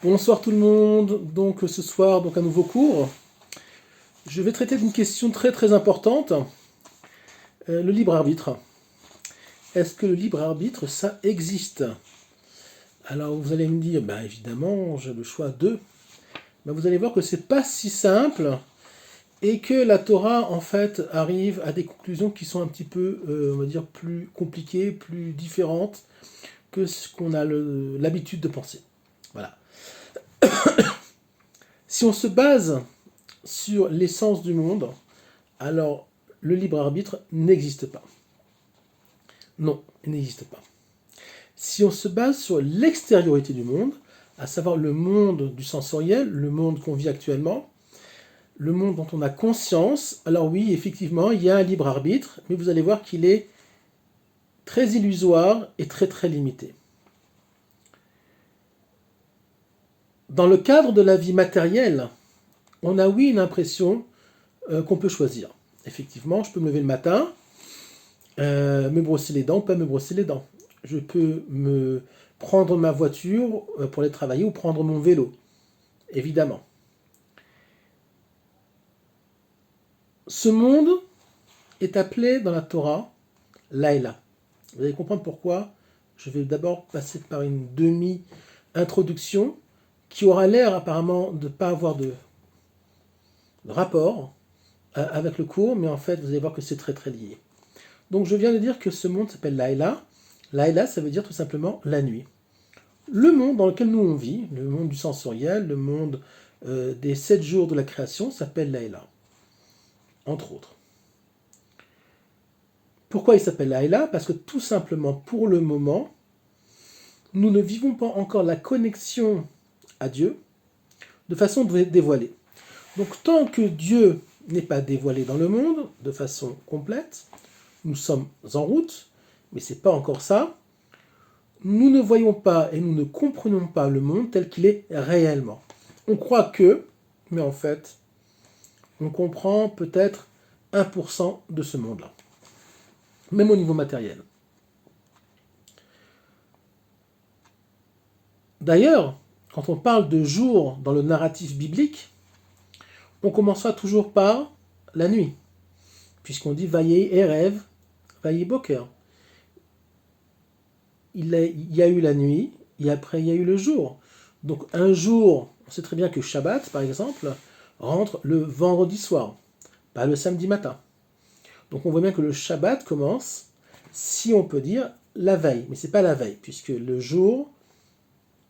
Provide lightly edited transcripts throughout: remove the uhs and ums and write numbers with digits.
Bonsoir tout le monde. Donc ce soir, un nouveau cours. Je vais traiter d'une question très très importante, le libre arbitre. Est-ce que le libre arbitre, ça existe? Alors vous allez me dire, évidemment, j'ai le choix de. Vous allez voir que c'est pas si simple et que la Torah en fait arrive à des conclusions qui sont un petit peu, on va dire, plus compliquées, plus différentes que ce qu'on a l'habitude de penser. Voilà. Si on se base sur l'essence du monde, alors le libre arbitre n'existe pas. Non, il n'existe pas. Si on se base sur l'extériorité du monde, à savoir le monde du sensoriel, le monde qu'on vit actuellement, le monde dont on a conscience, alors oui, effectivement, il y a un libre arbitre, mais vous allez voir qu'il est très illusoire et très très limité. Dans le cadre de la vie matérielle, on a oui une impression qu'on peut choisir. Effectivement, je peux me lever le matin, me brosser les dents, pas me brosser les dents. Je peux me prendre ma voiture pour aller travailler ou prendre mon vélo, évidemment. Ce monde est appelé dans la Torah Laïla. Vous allez comprendre pourquoi. Je vais d'abord passer par une demi-introduction qui aura l'air apparemment de ne pas avoir de rapport avec le cours, mais en fait vous allez voir que c'est très très lié. Donc je viens de dire que ce monde s'appelle Laïla. Laïla, ça veut dire tout simplement la nuit. Le monde dans lequel nous on vit, le monde du sensoriel, le monde des 7 jours de la création, s'appelle Laïla, entre autres. Pourquoi il s'appelle Laïla? Parce que tout simplement, pour le moment, nous ne vivons pas encore la connexion à Dieu de façon dévoilée. Donc tant que Dieu n'est pas dévoilé dans le monde de façon complète, nous sommes en route, mais ce n'est pas encore ça. Nous ne voyons pas et nous ne comprenons pas le monde tel qu'il est réellement. On croit que, mais en fait, on comprend peut-être 1% de ce monde-là, même au niveau matériel. D'ailleurs, quand on parle de jour dans le narratif biblique, on commencera toujours par la nuit, puisqu'on dit Vayei Erev, Vayei Boker. Il y a eu la nuit, et après il y a eu le jour. Donc un jour, on sait très bien que Shabbat, par exemple, rentre le vendredi soir, pas le samedi matin. Donc on voit bien que le Shabbat commence, si on peut dire, la veille. Mais ce n'est pas la veille, puisque le jour,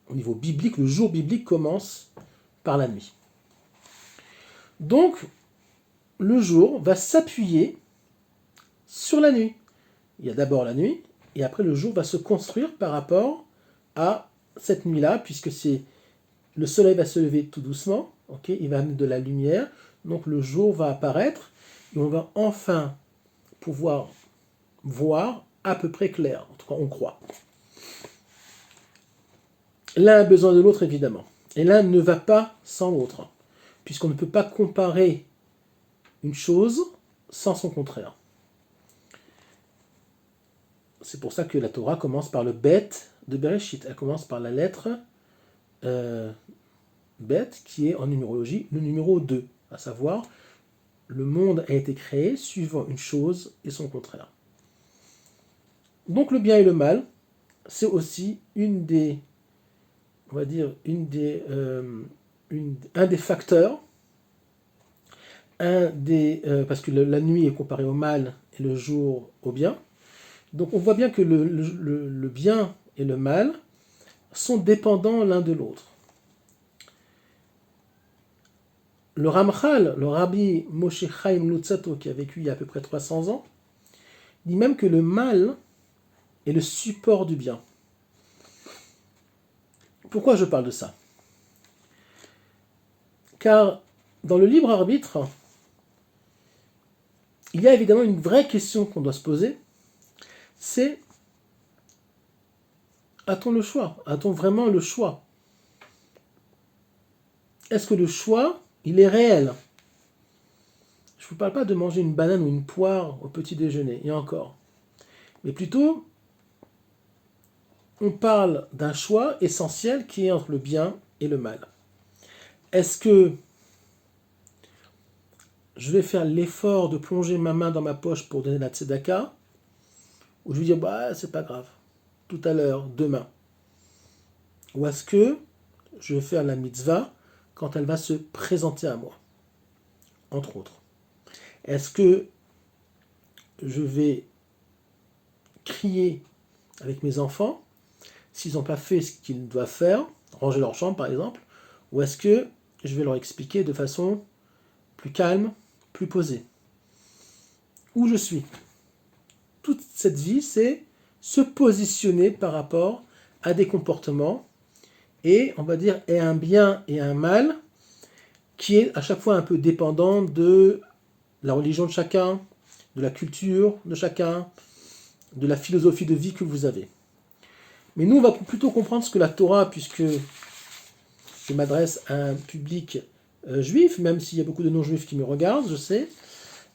au niveau biblique, le jour biblique commence par la nuit. Donc, le jour va s'appuyer sur la nuit. Il y a d'abord la nuit, et après le jour va se construire par rapport à cette nuit-là, puisque le soleil va se lever tout doucement, il va amener de la lumière, donc le jour va apparaître, et on va enfin pouvoir voir à peu près clair, en tout cas on croit. L'un a besoin de l'autre évidemment, et l'un ne va pas sans l'autre, puisqu'on ne peut pas comparer une chose sans son contraire. C'est pour ça que la Torah commence par le Bet de Bereshit. Elle commence par la lettre Bet, qui est en numérologie le numéro 2, à savoir le monde a été créé suivant une chose et son contraire. Donc le bien et le mal, c'est aussi un des facteurs, parce que la nuit est comparée au mal et le jour au bien. Donc on voit bien que le bien et le mal sont dépendants l'un de l'autre. Le Ramchal, le Rabbi Moshe Chaim Luzzatto, qui a vécu il y a à peu près 300 ans, dit même que le mal est le support du bien. Pourquoi je parle de ça? Car dans le libre arbitre, il y a évidemment une vraie question qu'on doit se poser, c'est a-t-on le choix? A-t-on vraiment le choix? Est-ce que le choix, il est réel? Je ne vous parle pas de manger une banane ou une poire au petit déjeuner, et encore. Mais plutôt, on parle d'un choix essentiel qui est entre le bien et le mal. Est-ce que je vais faire l'effort de plonger ma main dans ma poche pour donner la tzedaka, ou je vais dire, bah, c'est pas grave, tout à l'heure, demain. Ou est-ce que je vais faire la mitzvah quand elle va se présenter à moi, entre autres. Est-ce que je vais crier avec mes enfants s'ils n'ont pas fait ce qu'ils doivent faire, ranger leur chambre par exemple, ou est-ce que je vais leur expliquer de façon plus calme, plus posée, où je suis. Toute cette vie, c'est se positionner par rapport à des comportements et, on va dire, et un bien et un mal qui est à chaque fois un peu dépendant de la religion de chacun, de la culture de chacun, de la philosophie de vie que vous avez. Mais nous, on va plutôt comprendre ce que la Torah, puisque je m'adresse à un public juif, même s'il y a beaucoup de non-juifs qui me regardent, je sais,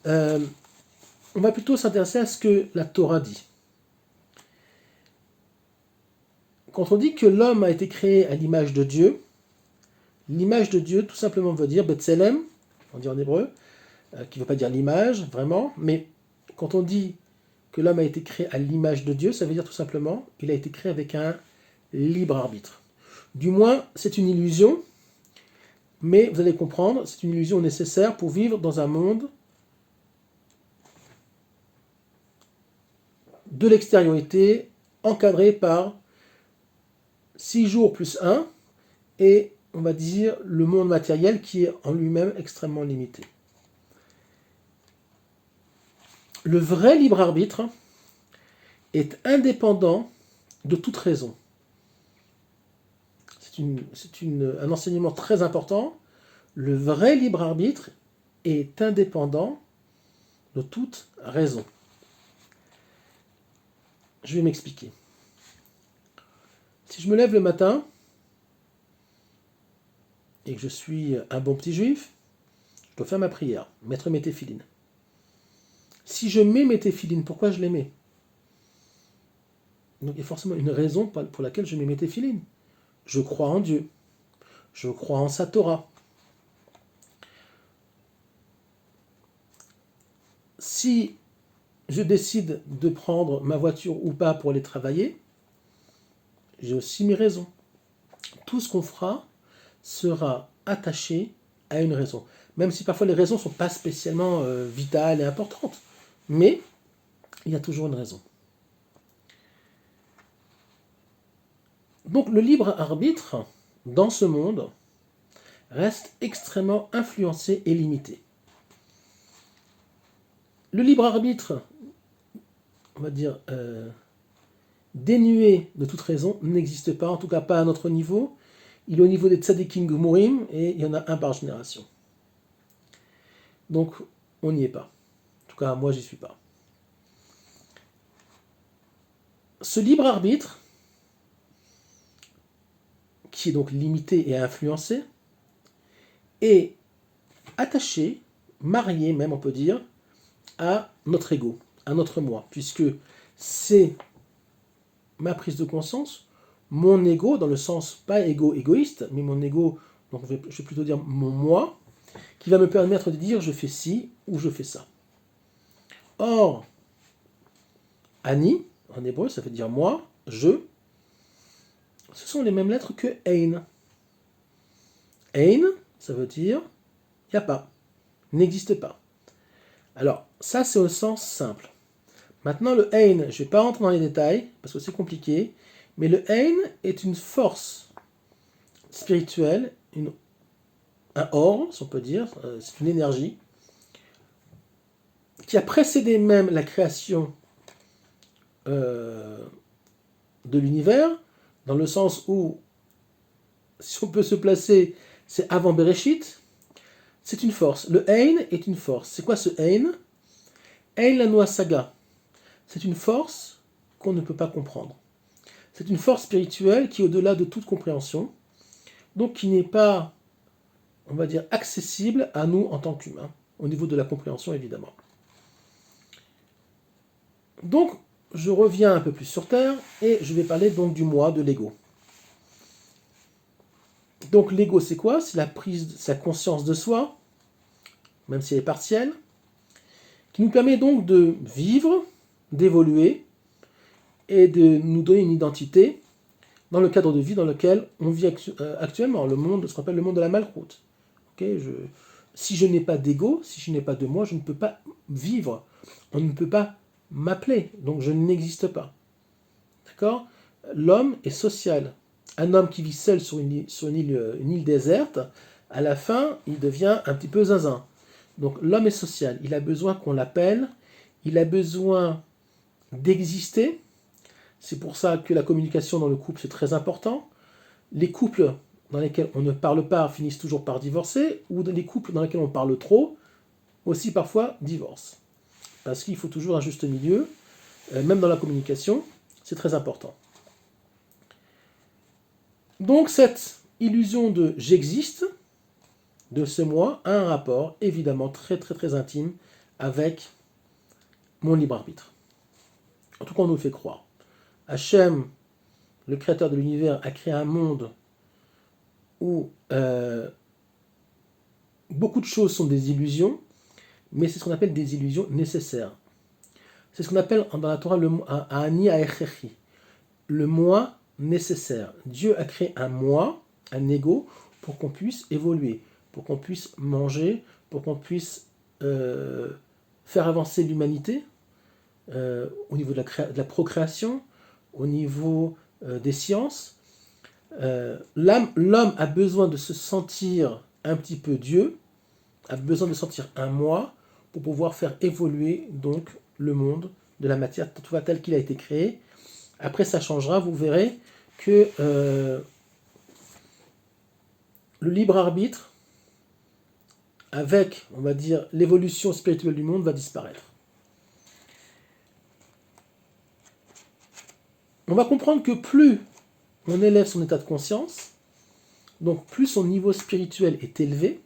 on va plutôt s'intéresser à ce que la Torah dit. Quand on dit que l'homme a été créé à l'image de Dieu, l'image de Dieu tout simplement veut dire Betselem, on dit en hébreu, qui ne veut pas dire l'image, vraiment, mais quand on dit que l'homme a été créé à l'image de Dieu, ça veut dire tout simplement qu'il a été créé avec un libre arbitre. Du moins, c'est une illusion, mais vous allez comprendre, c'est une illusion nécessaire pour vivre dans un monde de l'extériorité, encadré par 6 jours plus 1, et on va dire le monde matériel qui est en lui-même extrêmement limité. Le vrai libre arbitre est indépendant de toute raison. C'est un enseignement très important. Le vrai libre arbitre est indépendant de toute raison. Je vais m'expliquer. Si je me lève le matin et que je suis un bon petit juif, je dois faire ma prière, mettre mes téphilines. Si je mets mes téphilines, pourquoi je les mets? Donc il y a forcément une raison pour laquelle je mets mes téphilines. Je crois en Dieu. Je crois en sa Torah. Si je décide de prendre ma voiture ou pas pour aller travailler, j'ai aussi mes raisons. Tout ce qu'on fera sera attaché à une raison. Même si parfois les raisons ne sont pas spécialement vitales et importantes. Mais il y a toujours une raison. Donc le libre arbitre, dans ce monde, reste extrêmement influencé et limité. Le libre arbitre, on va dire, dénué de toute raison, n'existe pas, en tout cas pas à notre niveau. Il est au niveau des tzadikim gemurim, et il y en a un par génération. Donc, on n'y est pas. En tout cas, moi, j'y suis pas. Ce libre arbitre, qui est donc limité et influencé, est attaché, marié même, on peut dire, à notre ego, à notre moi, puisque c'est ma prise de conscience, mon ego, dans le sens pas égoïste, mais mon ego, donc je vais plutôt dire mon moi, qui va me permettre de dire je fais ci ou je fais ça. Or, Ani, en hébreu, ça veut dire moi, je, ce sont les mêmes lettres que Ein. Ein, ça veut dire il n'y a pas, n'existe pas. Alors, ça c'est au sens simple. Maintenant, le Ein, je ne vais pas rentrer dans les détails, parce que c'est compliqué, mais le Ein est une force spirituelle, un or, si on peut dire, c'est une énergie, qui a précédé même la création de l'univers, dans le sens où, si on peut se placer, c'est avant Bereshit, c'est une force. Le Ein est une force. C'est quoi ce Ein? Ein la Noa Saga. C'est une force qu'on ne peut pas comprendre. C'est une force spirituelle qui est au-delà de toute compréhension, donc qui n'est pas, on va dire, accessible à nous en tant qu'humains, au niveau de la compréhension évidemment. Donc, je reviens un peu plus sur Terre et je vais parler donc du moi, de l'ego. Donc l'ego, c'est quoi? C'est la prise, sa conscience de soi, même si elle est partielle, qui nous permet donc de vivre, d'évoluer et de nous donner une identité dans le cadre de vie dans lequel on vit actuellement, le monde, ce qu'on appelle le monde de la malchroute. Okay, si je n'ai pas d'ego, si je n'ai pas de moi, je ne peux pas vivre. On ne peut pas m'appeler, donc je n'existe pas. D'accord? L'homme est social. Un homme qui vit seul sur une île déserte, à la fin, il devient un petit peu zinzin. Donc l'homme est social. Il a besoin qu'on l'appelle. Il a besoin d'exister. C'est pour ça que la communication dans le couple, c'est très important. Les couples dans lesquels on ne parle pas finissent toujours par divorcer, ou les couples dans lesquels on parle trop, aussi parfois divorcent. Parce qu'il faut toujours un juste milieu, même dans la communication, c'est très important. Donc cette illusion de j'existe, de ce moi, a un rapport évidemment très très très intime avec mon libre arbitre. En tout cas, on nous le fait croire. Hachem, le créateur de l'univers, a créé un monde où beaucoup de choses sont des illusions, mais c'est ce qu'on appelle des illusions nécessaires. C'est ce qu'on appelle dans la Torah le Ani Aechechi, le moi nécessaire. Dieu a créé un moi, un ego, pour qu'on puisse évoluer, pour qu'on puisse manger, pour qu'on puisse faire avancer l'humanité au niveau de la procréation, au niveau des sciences. L'homme a besoin de se sentir un petit peu Dieu, a besoin de sentir un moi pour pouvoir faire évoluer donc le monde de la matière telle qu'il a été créé. Après ça changera, vous verrez que le libre arbitre, avec, on va dire, l'évolution spirituelle du monde, va disparaître. On va comprendre que plus on élève son état de conscience, donc plus son niveau spirituel est élevé,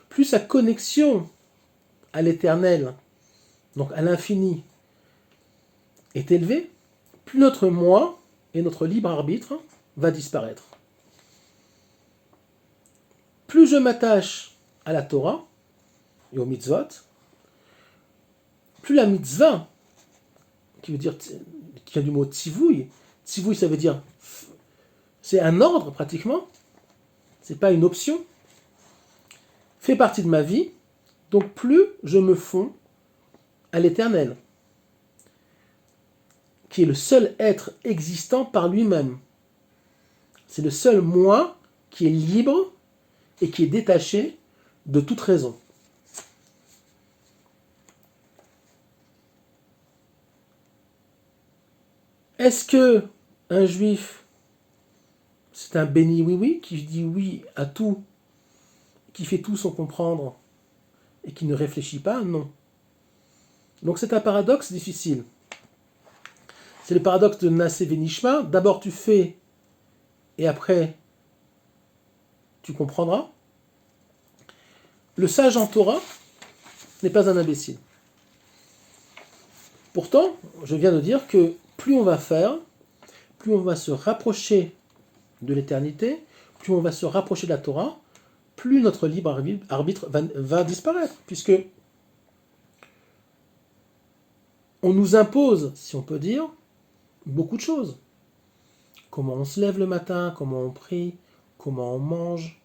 plus sa connexion à l'éternel, donc à l'infini, est élevée, plus notre moi et notre libre arbitre va disparaître. Plus je m'attache à la Torah et aux mitzvot, plus la mitzvah, qui veut dire, qui vient du mot tzivouï, tzivouï ça veut dire, c'est un ordre pratiquement, c'est pas une option, fait partie de ma vie, donc plus je me fonds à l'éternel, qui est le seul être existant par lui-même. C'est le seul moi qui est libre et qui est détaché de toute raison. Est-ce que un juif, c'est un béni oui-oui, qui dit oui à tout, qui fait tout sans comprendre et qui ne réfléchit pas? Non. Donc c'est un paradoxe difficile. C'est le paradoxe de Nassé Venishma. D'abord tu fais et après tu comprendras. Le sage en Torah n'est pas un imbécile. Pourtant, je viens de dire que plus on va faire, plus on va se rapprocher de l'éternité, plus on va se rapprocher de la Torah, plus notre libre arbitre va disparaître, puisque on nous impose, si on peut dire, beaucoup de choses. Comment on se lève le matin, comment on prie, comment on mange,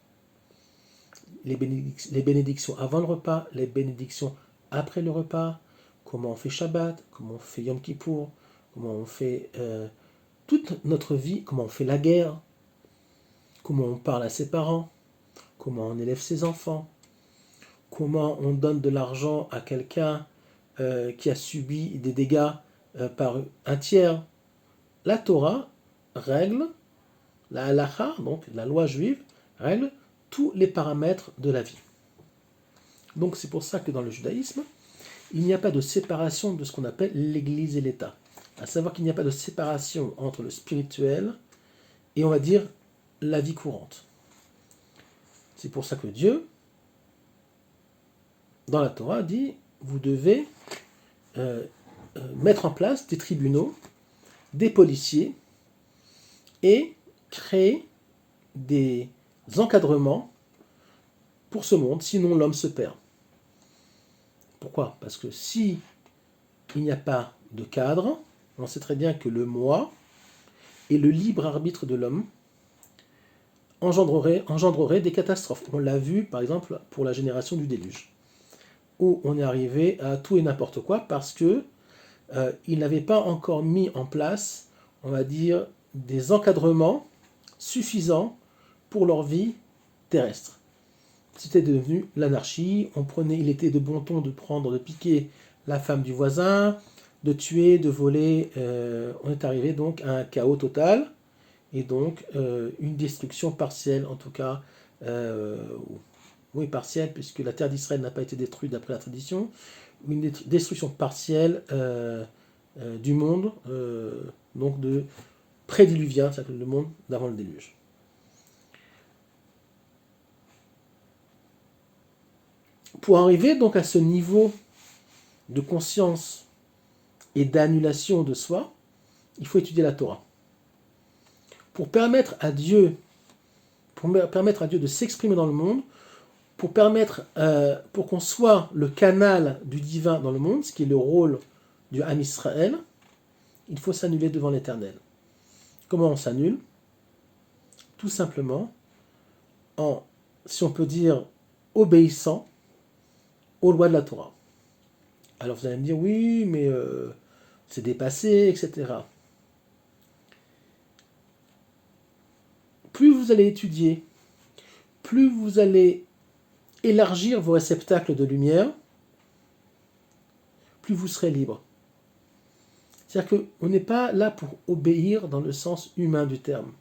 les bénédictions avant le repas, les bénédictions après le repas, comment on fait Shabbat, comment on fait Yom Kippour, comment on fait toute notre vie, comment on fait la guerre, comment on parle à ses parents, comment on élève ses enfants, comment on donne de l'argent à quelqu'un qui a subi des dégâts par un tiers. La Torah règle, la halacha, donc la loi juive, règle tous les paramètres de la vie. Donc c'est pour ça que dans le judaïsme, il n'y a pas de séparation de ce qu'on appelle l'Église et l'État. À savoir qu'il n'y a pas de séparation entre le spirituel et, on va dire, la vie courante. C'est pour ça que Dieu, dans la Torah, dit vous devez mettre en place des tribunaux, des policiers et créer des encadrements pour ce monde, sinon l'homme se perd. Pourquoi? Parce que si il n'y a pas de cadre, on sait très bien que le moi et le libre arbitre de l'homme engendrerait des catastrophes. On l'a vu par exemple pour la génération du déluge, où on est arrivé à tout et n'importe quoi parce que il n'avait pas encore mis en place, on va dire, des encadrements suffisants pour leur vie terrestre. C'était devenu l'anarchie. Il était de bon ton de piquer la femme du voisin, de tuer, de voler. On est arrivé donc à un chaos total et donc une destruction partielle, en tout cas, oui partielle, puisque la terre d'Israël n'a pas été détruite d'après la tradition, une destruction partielle du monde, donc de prédiluvien, c'est-à-dire le monde d'avant le déluge. Pour arriver donc à ce niveau de conscience et d'annulation de soi, il faut étudier la Torah. Pour permettre à Dieu de s'exprimer dans le monde, pour qu'on soit le canal du divin dans le monde, ce qui est le rôle du Ham Israël, il faut s'annuler devant l'Éternel. Comment on s'annule? Tout simplement en, si on peut dire, obéissant aux lois de la Torah. Alors vous allez me dire, oui, mais c'est dépassé, etc. Plus vous allez étudier, plus vous allez élargir vos réceptacles de lumière, plus vous serez libre. C'est-à-dire qu'on n'est pas là pour obéir dans le sens humain du terme.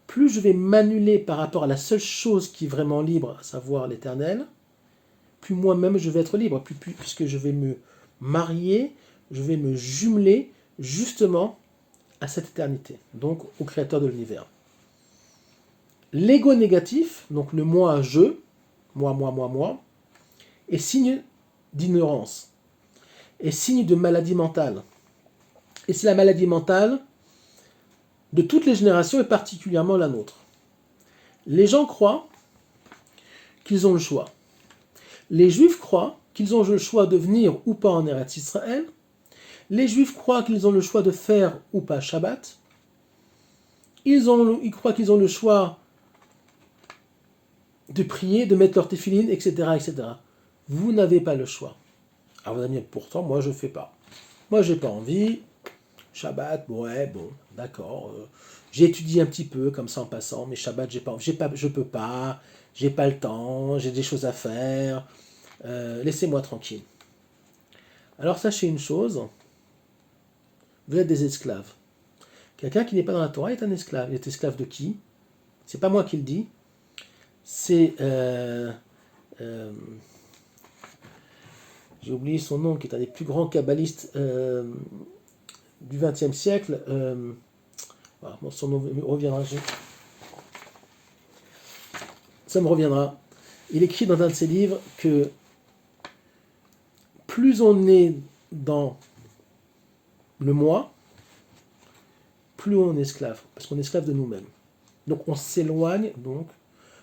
Plus je vais m'annuler par rapport à la seule chose qui est vraiment libre, à savoir l'Éternel, plus moi-même je vais être libre, puisque je vais me marier, je vais me jumeler justement à cette éternité, donc au Créateur de l'univers. L'ego négatif, donc le moi, je, moi, est signe d'ignorance, est signe de maladie mentale. Et c'est la maladie mentale de toutes les générations et particulièrement la nôtre. Les gens croient qu'ils ont le choix. Les Juifs croient qu'ils ont le choix de venir ou pas en Eretz Israël. Les Juifs croient qu'ils ont le choix de faire ou pas Shabbat. Ils croient qu'ils ont le choix de prier, de mettre leur téphilines, etc., etc. Vous n'avez pas le choix. Alors vous allez me dire, pourtant, moi je ne fais pas. Moi j'ai pas envie. Shabbat, ouais, bon, d'accord. J'ai étudié un petit peu comme ça en passant, mais Shabbat, je peux pas, j'ai pas le temps, j'ai des choses à faire. Laissez-moi tranquille. Alors sachez une chose, vous êtes des esclaves. Quelqu'un qui n'est pas dans la Torah est un esclave. Il est esclave de qui? C'est pas moi qui le dis. C'est j'ai oublié son nom, qui est un des plus grands kabbalistes du XXe siècle. Son nom me reviendra. Ça me reviendra. Il écrit dans un de ses livres que plus on est dans le moi, plus on est esclave, parce qu'on est esclave de nous-mêmes. Donc on s'éloigne donc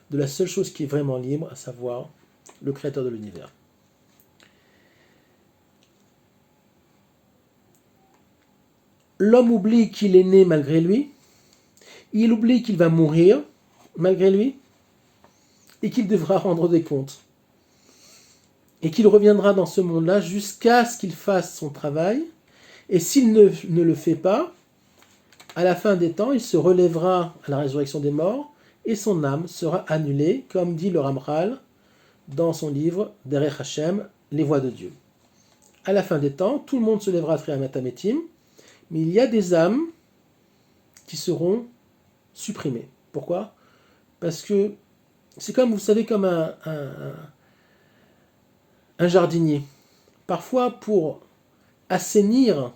de la seule chose qui est vraiment libre, à savoir le Créateur de l'univers. L'homme oublie qu'il est né malgré lui, il oublie qu'il va mourir malgré lui, et qu'il devra rendre des comptes. Et qu'il reviendra dans ce monde-là jusqu'à ce qu'il fasse son travail, et s'il ne le fait pas, à la fin des temps, il se relèvera à la résurrection des morts, et son âme sera annulée, comme dit le Ramchal dans son livre Derech Hashem, les voies de Dieu. À la fin des temps, tout le monde se lèvera à Triamat Hametim, mais il y a des âmes qui seront supprimées. Pourquoi? Parce que c'est comme, vous savez, comme un jardinier. Parfois, pour assainir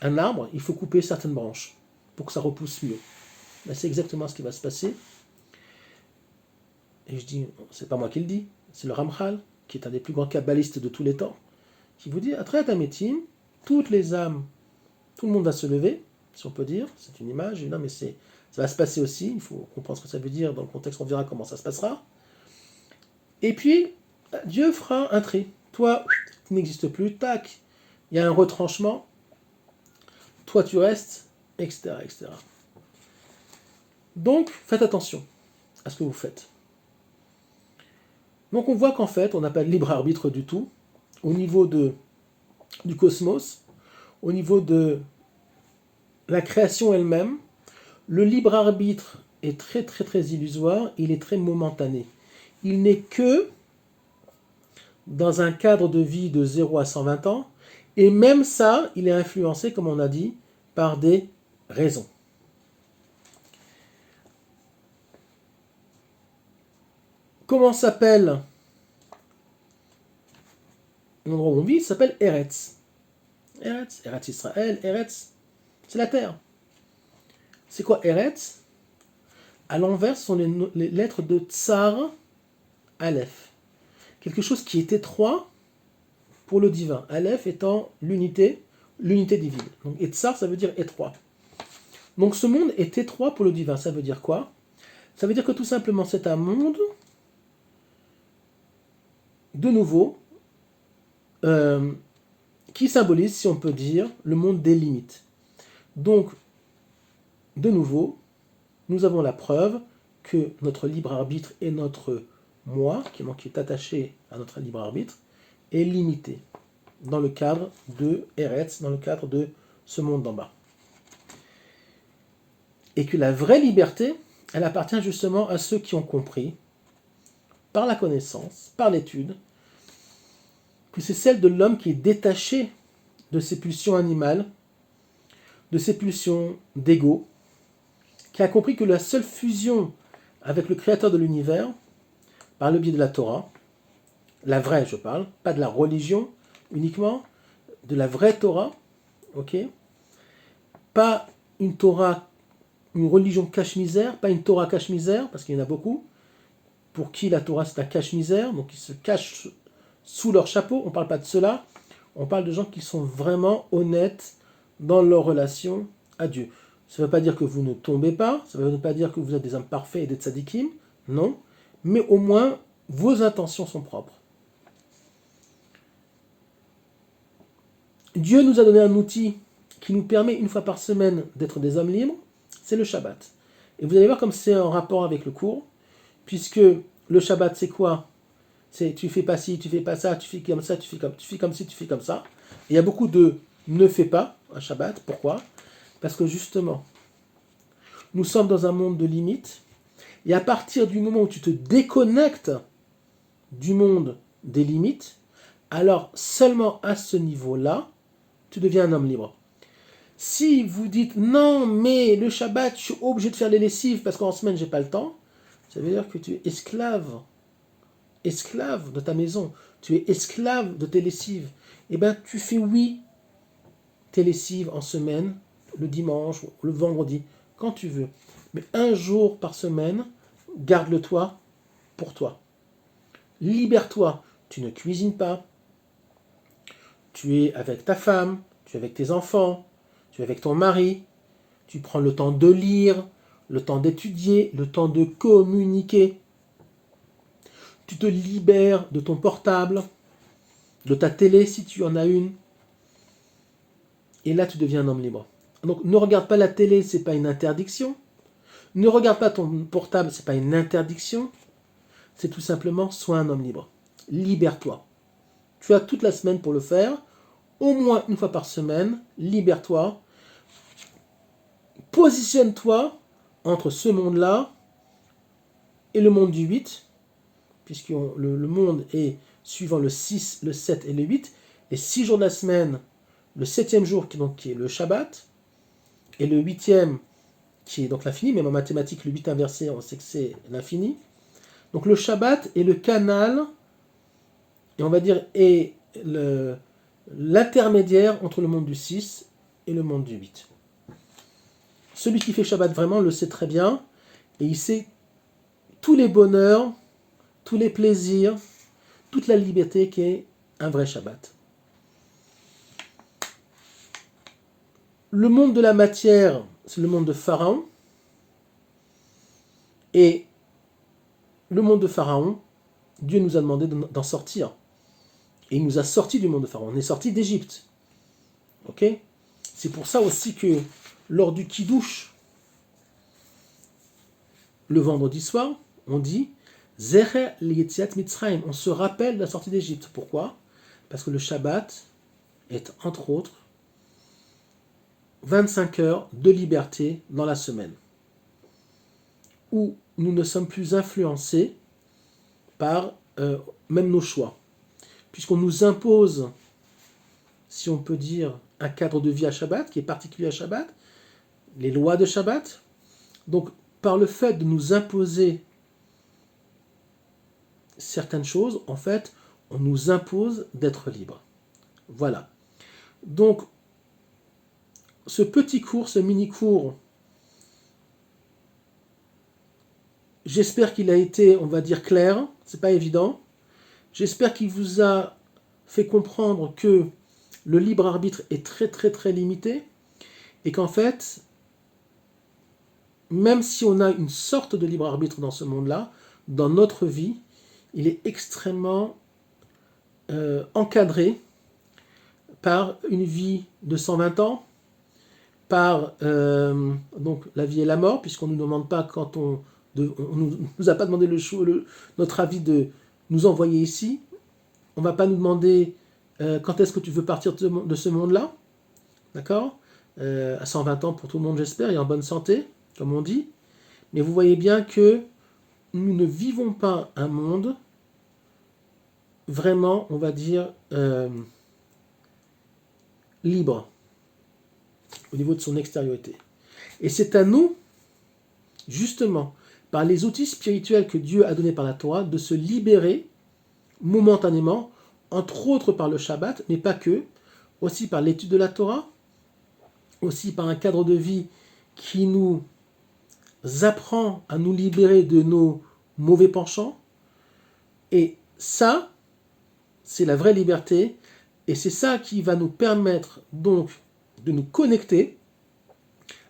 un arbre, il faut couper certaines branches pour que ça repousse mieux. Ben, c'est exactement ce qui va se passer. Et je dis, c'est pas moi qui le dis, c'est le Ramchal, qui est un des plus grands kabbalistes de tous les temps, qui vous dit, à Triamat Hametim, toutes les âmes, tout le monde va se lever, si on peut dire, c'est une image, non mais c'est Ça va se passer aussi, il faut comprendre ce que ça veut dire dans le contexte, on verra comment ça se passera. Et puis, Dieu fera un tri. Toi, tu n'existes plus, tac, il y a un retranchement, toi tu restes, etc., etc. Donc, faites attention à ce que vous faites. Donc on voit qu'en fait, on n'a pas de libre arbitre du tout, au niveau du cosmos, au niveau de la création elle-même. Le libre arbitre est très très très illusoire, il est très momentané. Il n'est que dans un cadre de vie de 0 à 120 ans, et même ça, il est influencé, comme on a dit, par des raisons. Comment s'appelle l'endroit où on vit? Il s'appelle Eretz. Eretz Israël, Eretz, c'est la terre. C'est quoi Eretz? À l'envers, ce sont les lettres de Tsar Aleph. Quelque chose qui est étroit pour le divin. Aleph étant l'unité divine. Donc, et Tsar, ça veut dire étroit. Donc ce monde est étroit pour le divin. Ça veut dire quoi? Ça veut dire que tout simplement, c'est un monde, de nouveau, qui symbolise, si on peut dire, le monde des limites. Donc, de nouveau, nous avons la preuve que notre libre arbitre et notre moi, qui est attaché à notre libre arbitre, est limité dans le cadre de Eretz, dans le cadre de ce monde d'en bas. Et que la vraie liberté, elle appartient justement à ceux qui ont compris, par la connaissance, par l'étude, que c'est celle de l'homme qui est détaché de ses pulsions animales, de ses pulsions d'ego, qui a compris que la seule fusion avec le créateur de l'univers, par le biais de la Torah, la vraie je parle, pas de la religion uniquement, de la vraie Torah, ok, pas une Torah, une religion cache-misère, pas une Torah cache-misère, parce qu'il y en a beaucoup, pour qui la Torah c'est un cache-misère, donc ils se cachent sous leur chapeau, on ne parle pas de cela, on parle de gens qui sont vraiment honnêtes dans leur relation à Dieu. Ça ne veut pas dire que vous ne tombez pas, ça ne veut pas dire que vous êtes des hommes parfaits et des tzadikim, non, mais au moins vos intentions sont propres. Dieu nous a donné un outil qui nous permet une fois par semaine d'être des hommes libres, c'est le Shabbat. Et vous allez voir comme c'est en rapport avec le cours, puisque le Shabbat c'est quoi? C'est tu fais pas ci, tu fais pas ça, tu fais comme ça, tu fais comme ci, tu fais comme ça. Et il y a beaucoup de ne fais pas un Shabbat. Pourquoi? Parce que justement, nous sommes dans un monde de limites, et à partir du moment où tu te déconnectes du monde des limites, alors seulement à ce niveau-là, tu deviens un homme libre. Si vous dites non, mais le Shabbat, je suis obligé de faire les lessives parce qu'en semaine, j'ai pas le temps, ça veut dire que tu es esclave de ta maison, tu es esclave de tes lessives. Eh bien, tu fais oui tes lessives en semaine, le dimanche, le vendredi, quand tu veux. Mais un jour par semaine, garde-le toi pour toi. Libère-toi. Tu ne cuisines pas. Tu es avec ta femme, tu es avec tes enfants, tu es avec ton mari. Tu prends le temps de lire, le temps d'étudier, le temps de communiquer. Tu te libères de ton portable, de ta télé si tu en as une. Et là, tu deviens un homme libre. Donc, ne regarde pas la télé, c'est pas une interdiction. Ne regarde pas ton portable, c'est pas une interdiction. C'est tout simplement, sois un homme libre. Libère-toi. Tu as toute la semaine pour le faire. Au moins une fois par semaine, libère-toi. Positionne-toi entre ce monde-là et le monde du 8, puisque le monde est suivant le 6, le 7 et le 8. Les 6 jours de la semaine, le 7e jour qui est le Shabbat, et le 8e qui est donc l'infini, même en mathématiques, le 8 inversé, on sait que c'est l'infini. Donc le Shabbat est le canal, et on va dire, est l'intermédiaire entre le monde du 6 et le monde du 8. Celui qui fait Shabbat vraiment le sait très bien, et il sait tous les bonheurs, tous les plaisirs, toute la liberté qu'est un vrai Shabbat. Le monde de la matière, c'est le monde de Pharaon. Et le monde de Pharaon, Dieu nous a demandé d'en sortir. Et il nous a sortis du monde de Pharaon. On est sortis d'Égypte. Ok? C'est pour ça aussi que lors du Kiddush, le vendredi soir, on dit Zecher l'Yetziat Mitzrayim. On se rappelle de la sortie d'Égypte. Pourquoi? Parce que le Shabbat est, entre autres, 25 heures de liberté dans la semaine, où nous ne sommes plus influencés par même nos choix, puisqu'on nous impose, si on peut dire, un cadre de vie à Shabbat, qui est particulier à Shabbat, les lois de Shabbat. Donc, par le fait de nous imposer certaines choses, en fait, on nous impose d'être libre. Voilà. Donc, ce petit cours, ce mini-cours, j'espère qu'il a été, on va dire, clair. C'est pas évident. J'espère qu'il vous a fait comprendre que le libre arbitre est très très très limité et qu'en fait, même si on a une sorte de libre arbitre dans ce monde-là, dans notre vie, il est extrêmement encadré par une vie de 120 ans, par donc la vie et la mort, puisqu'on ne nous demande pas quand on nous a pas demandé notre avis de nous envoyer ici. On ne va pas nous demander quand est-ce que tu veux partir de ce monde-là. D'accord? À 120 ans pour tout le monde, j'espère, et en bonne santé, comme on dit. Mais vous voyez bien que nous ne vivons pas un monde vraiment, on va dire, libre au niveau de son extériorité. Et c'est à nous, justement, par les outils spirituels que Dieu a donnés par la Torah, de se libérer momentanément, entre autres par le Shabbat, mais pas que, aussi par l'étude de la Torah, aussi par un cadre de vie qui nous apprend à nous libérer de nos mauvais penchants. Et ça, c'est la vraie liberté, et c'est ça qui va nous permettre donc de nous connecter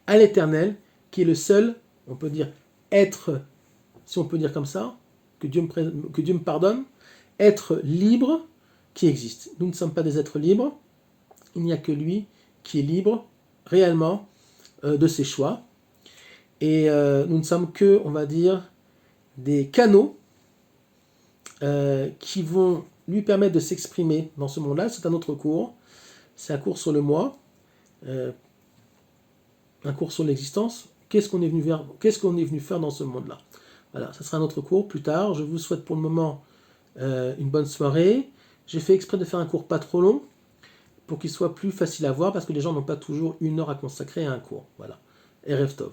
à l'Éternel, qui est le seul, on peut dire, être, si on peut dire comme ça, que Dieu me pardonne, être libre qui existe. Nous ne sommes pas des êtres libres, il n'y a que lui qui est libre réellement de ses choix. Et nous ne sommes que, on va dire, des canaux qui vont lui permettre de s'exprimer dans ce monde-là. C'est un autre cours. C'est un cours sur le moi, un cours sur l'existence. Qu'est-ce qu'on est venu faire dans ce monde-là? Voilà, ça sera un autre cours plus tard. Je vous souhaite pour le moment une bonne soirée. J'ai fait exprès de faire un cours pas trop long pour qu'il soit plus facile à voir parce que les gens n'ont pas toujours 1 heure à consacrer à un cours. Voilà. Erev Tov.